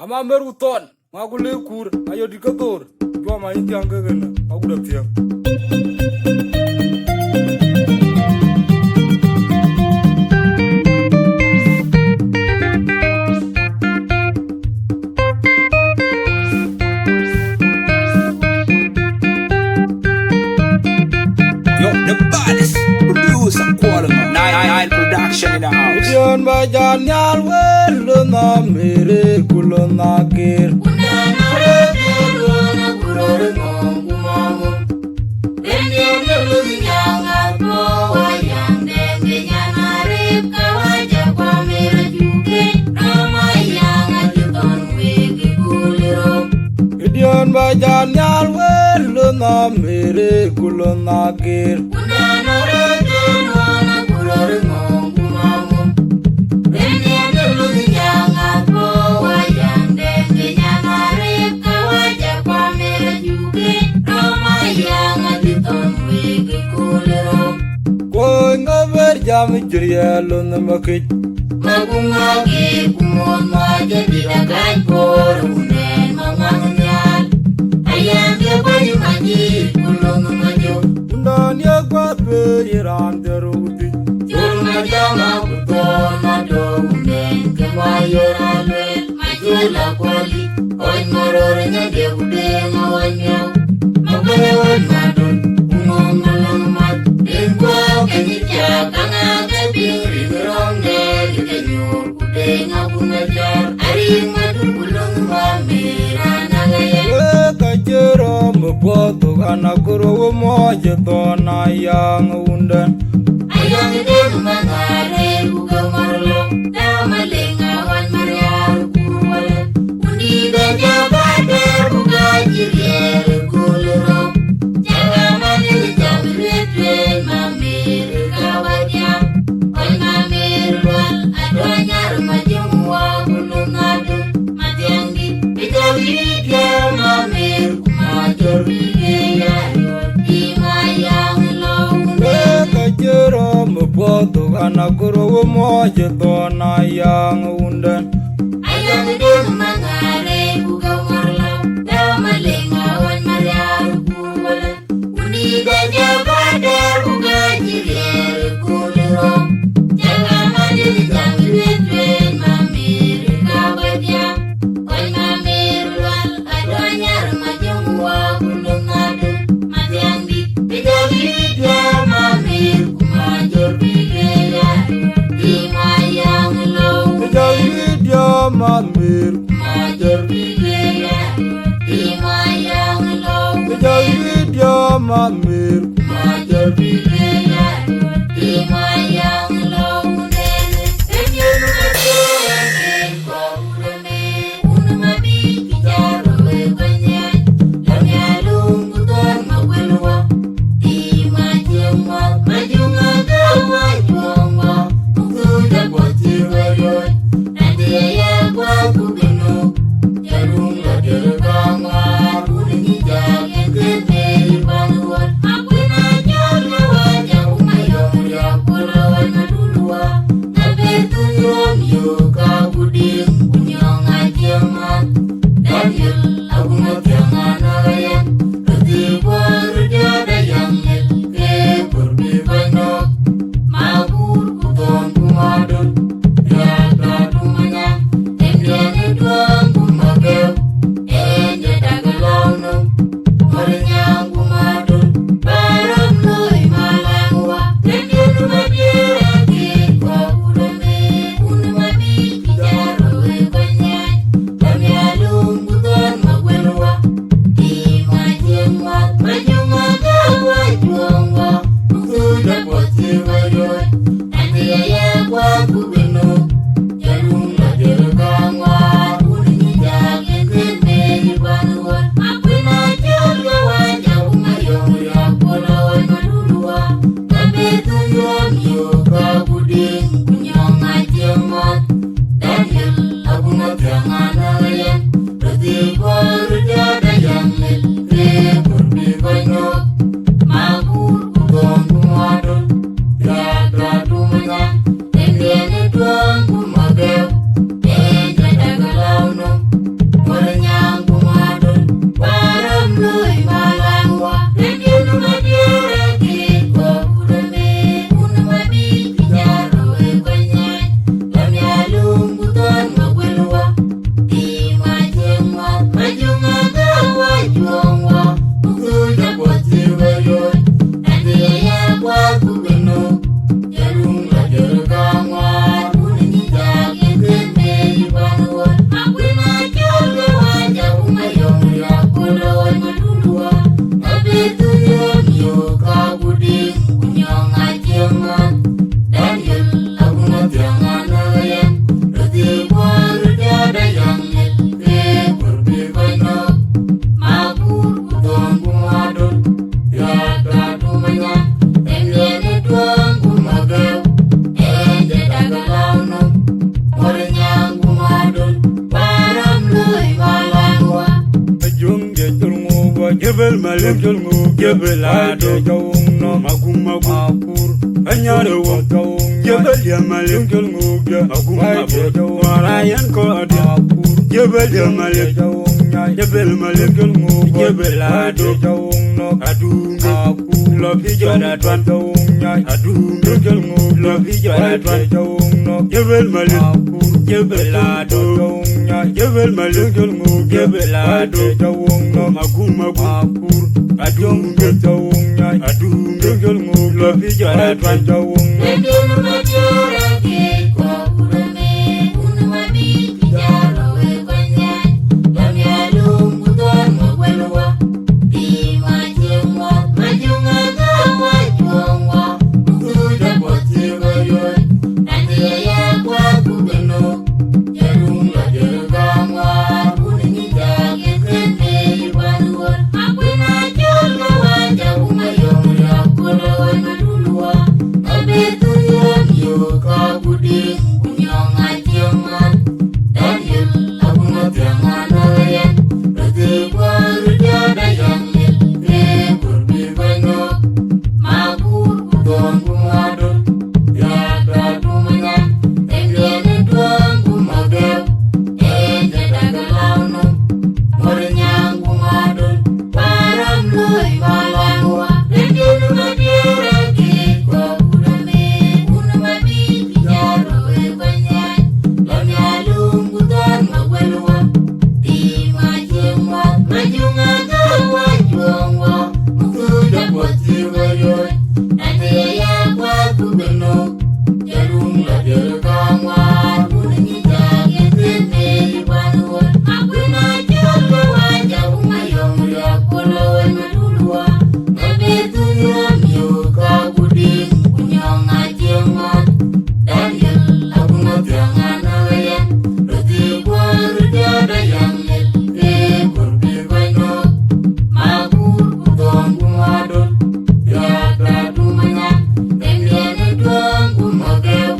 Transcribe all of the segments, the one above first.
ama meruton magule kur ayo dikator jwa ma iti angegena aguda tiang The baddest producer calling Nile Production in the house. Dion bajan nyal welo na mere kulo na kir. Unana rego na kurore mongu mamu. Dende nelu nyanga po wayang denge nyana rip kawaja kwa mere juke. Rama yang ajuton wegi kuliro. Dion bajan nyal welo na mere kulo na kir. Unana rego na kurore mongu mamu. Dende nelu nyanga po wayang denge nyana rip kawaja kwa mere juke. Rama yang ajuton wegi kuliro. Koi ngaber jam jrielo na makich. Magungagi kumon maja dinagai por unen mangangyal. Ayang dia bayu maji kulong majo. Undan ya kwa periran teruti. Jul majama kuton mado unen kemayor alwel. Majula kwali oy marornya dia ude ngawanyau. Magayon madon umong malang mat. Dengko kenyitya kanga kebiri ngerongde. Kenyur ude ngabunajar. Aring madun bulong mamirana gaya. Kajero mepoto kana kuro moje tona yang undan. Ayang din mangare buga marlo. Damaling awan mariar kurwala. Undi beja bade buga jirier kuluro. Jaga manil jamretwen mamir kawadya. Oy mamir wal adwanyar majungwa bulung adun. Matianggi bijawidya mamir kumajor bigeya. Imayang long Kajero mepoto kana kuro moje tona yang undan. ayang din mangare buga marlaw. Damaling awan mariar kurwala. Undi beja bade buga jirier kuluro. Jaga manil jamretwen mamir kawadya. Oy mamir wal adwanyar majungwa bulung adun. Matianggi bijawidya mamir kumajor bigeya. Imayang long Kajawidya mamir. major bigeya. Imayang long Kajawidya mamir. major bigeya. Imayang long nene. Enyel majoen kwa ureme. Unamabi kijaro ebanyan. Lamyalung kuton mawelwa. Imajengwa majunga gawa juangwa. Mungkuda kwa tiwayon. Nandiya kwa kubino. Jarung la dirgangwa. Kuningi jagen kete ipanuan. Aku na nyawa Jebel malem jol ngo jebel ado jawung no magum magum apur anyare wo jawung jebel ya malem jol ngo magum magum warayan ko ade apur jebel ya malem jawung nyai jebel malem jol ngo jebel ado jawung no adunge apur lo bi jona twan jawung nyai adunge jol ngo lo bi jona twan jawung no jebel malem apur jebel ado jawung nyai jebel malem jol ngo jebel ado jawung no magum magum apur adunge jawung nyai adunge jol ngo lo bi jona twan jawung no Rendionu majora ke kwa urame, unamabi kijaro we kanyai. Dami alum kuton mwelwa, di majemwa, majunga gawa juangwa, mukuja poti goyoy, nanti ya kwa kubeno, jarum la jergamwa, kuningi jage kene ibanuwa, akuna jolga wanja umayong ya kolo madulwa. Abetu yam yo kabudi unyong ajaman Daniel abuna tiangan ayan Rute warja dayang lil Ke kurbi banyak Mabur kudon kumadon Ya dadu manyan Tenggene duang kumagaw Jadagalau Morinyang kumadon Param loy malangwa Rendionu madiragi kwa urame Unamabi kijaro we banyai Lami alum kutan magwelwa Di majemwa Majunga gawa juangwa Mukuja poti goyoy Nanti ya kwa kubeno Jarum la jergamwa Kuningi jage kene ibanuwa Akuna jolga wanja umayong ya kolo madulwa Nabetu yam yo kabudi unyong ajaman Daniel abuna tiangan ayan Rute warja dayang lil Ke kurbi banyak Mabur kudon kumadon Ya dadu manyan Tenggene duang kumagaw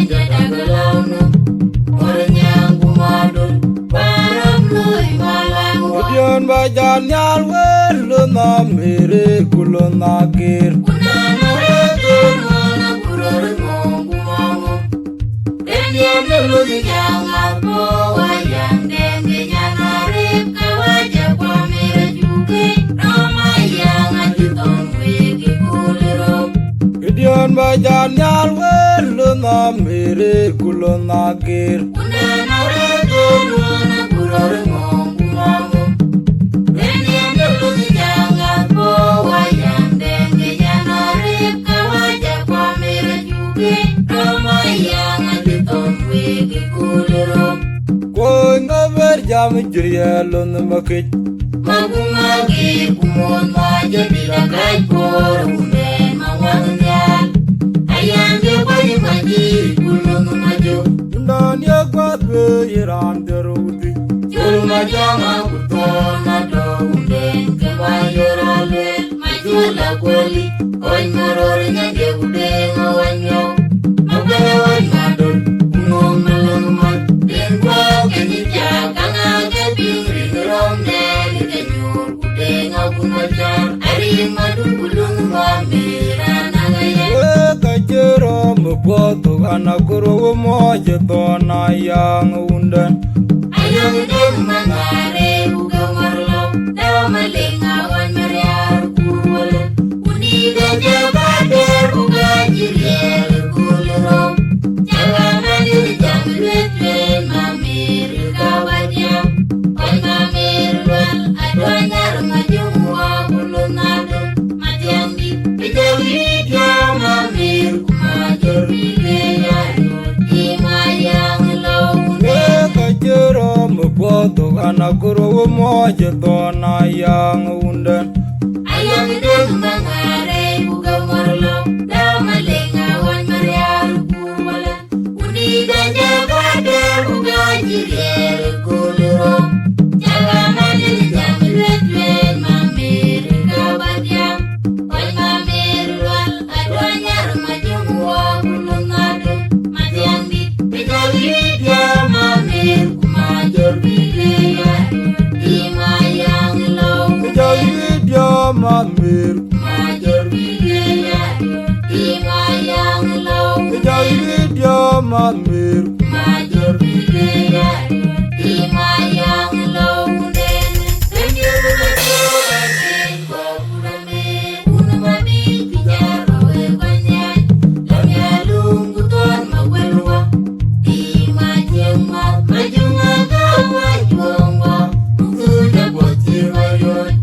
Jadagalau Morinyang kumadon Param loy malangwa Dion bajan nyal wer lo na mere kulo na gir Unana retur mana kuror mongumongu Rendian dulu dijangan wayang denge nyana rip kawaja kwa mere juke Roma yang ajuton wegi kulirom Dion bajan nyal wer lo na mere kulo na gir Unana retur mana kuror mongumongu Rendian dulu dijangan wayang denge nyana rip kawaja kwa mere juke Roma yang ajuton wegi kulirom Koy ngaber jam jiriya lo na makit Magumagi kumon maja dilakai por unen mawangyan Ayang ke wali maji kulun majo Dan ya gwadwe iran derudi Jul majang akuton ado unen ke mayorole Majula kweli Oy marorinya je ude ngawanyo Magwele oy madon Umong malangmat Dengwa kenija Kangage pingri ngeromne Kenyur ude ngapun majar Ari madun bulung mamira nagaya We kajero mboto kana kuro mo je tona yang undan Ayong dem mangare uga marlo Dawa malinga wan mariar kurwala Uni gaja bader uga jirier kulero Jaga manir jamretwe mamir kawadyam Oy mamir wal adwanyar majumwa kulunado Matyang di pejawi dia mamir kumajor bigeyayo Imayang laune We kajero mboto kana kuro mo je tona yang undan Ayang dem mangare buga marlo Dawa malinga wan mariar kurwala Uni gaja bader uga jirier kulero Jaga manir jamretwe mamir kawadyam Oy mamir wal adwanyar majumwa kulunado Matyang di pejawi dia mamir kumajor bigeyayo Imayang laune mir Major Bigaya, Ima Yang Low, Jairi dia mamir Major Bigaya, Ima Yang Low, Den, then you will again, Kopurame, Unamabi, Pijaro, Ebanyan, Lamyalung, Guton, Mawelwa, Ima Jema, Majunga, Kawajuanga, Ukuja Botivayon,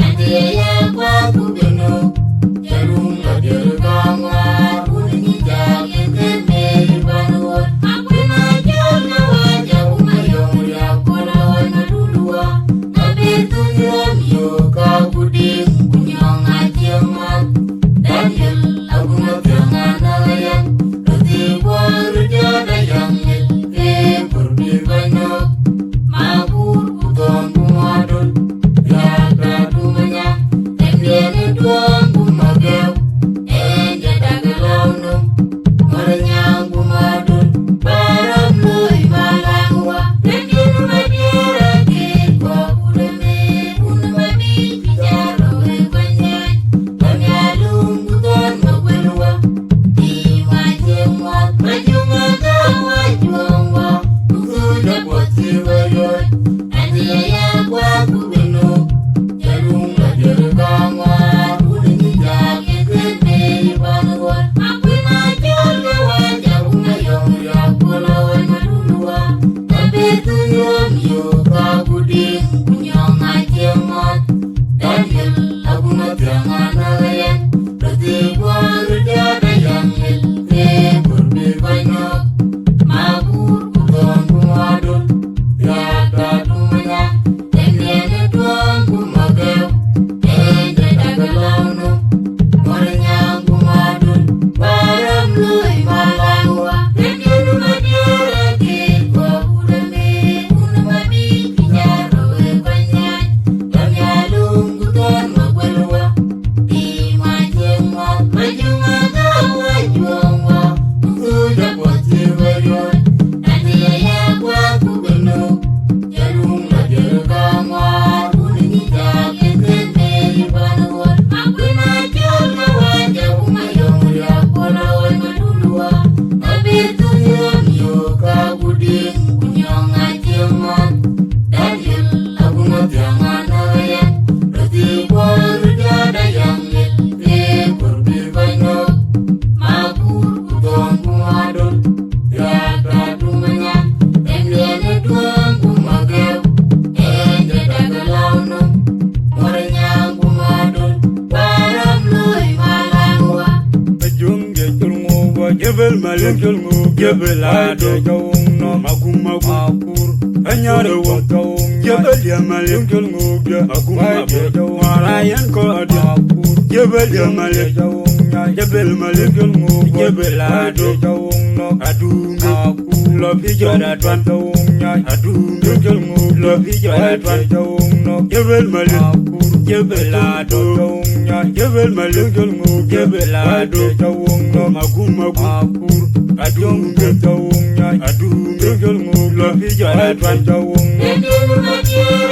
and the Ayakwa Kubino, Yarunga Dirgama, Unija, and the Maybanwood, Aquina Jana, Umayong, Yakola, Nadulua, Nabitu Yom, Kabudi, Kunyong Ajama, Daniel, Agunatanganayan, Rutiwa, Rujana Yangil, Purbivano, Mabur, Kuton, Kumadun, Yaka Dumanya, Embiani Duang, Kumagel, Enjadagalaunum, Maranyang Kumadun, Param Lui Malangwa, Rendinu Madira, Kekwa Kureme, Unamabi, Pijaro, Ebanyan, Banyalung, Kuton, Magwelwa, Ima Jemwa, Majunga, Kawa, Juangwa, Ukuja Botivayon, Andiaya Kwa Kubino, Yarunga Dirgama, Unija, Kekeme, Ibanwan, Aquina Jana, Waja, Umayong, Yakola, Nadulua, Nabitu Yom, Kabudi, Kunyong Ajemat, Daniel, Agunatanganayan, Rutiwa, Rujana Yangil, Purbivano, Mabur, Kuton, Kumadun, Yaka Dumanya, Embiani Duang, Kumagel, Enjadagalaunum, Maranyang Kumadun, Param Lui Malangwa, Rendinu Madira, Kekwa Kureme, Unamabi, Pijaro, Ebanyan, Lamyalung, Kuton, Magwelwa, Ima Jemwa, Majunga, Kawa, Juangwa, Ukuja Botivayon, Andiaya Kwa Kubino, Yarunga Dirgama, Unija, Kekeme, Ibanwan, Aquina Jana, Waja, Umayong, Yakola, Nadulua, Nabitu Yom, Kabudi, Kunyong Ajemat, Daniel, Agunatanganayan, Rutiwa, Rujana Yangil, Purbivano, Mabur, Kuton, Kumadun, Yaka Dumanya, Embiani Duang, Kumagel, Enjadagalaunum, Maranyang Kumadun, Param Lui Malangwa, Ajung Gelmo, Jebel Malik Gelmo, Jebel Ado, Jawung no Makur, Anyara Wakawung, Jebel Yamalik Gelmo, Agum Marayan ko Akur, Jebel Yamalik Jebel Malik Gelmo, Jebel Ado, Jawung no Adum Lobi Jara Twantawung Adum Gelmo, Lobi Jara Twantawung no Jebel Malik Jebel Ado, Jebel Malik Gelmo, Jebel Ado, Jawung no Magum Adum Geltawung Adum Gelmo, Lobi Jara Twantawung Rendinu Madira,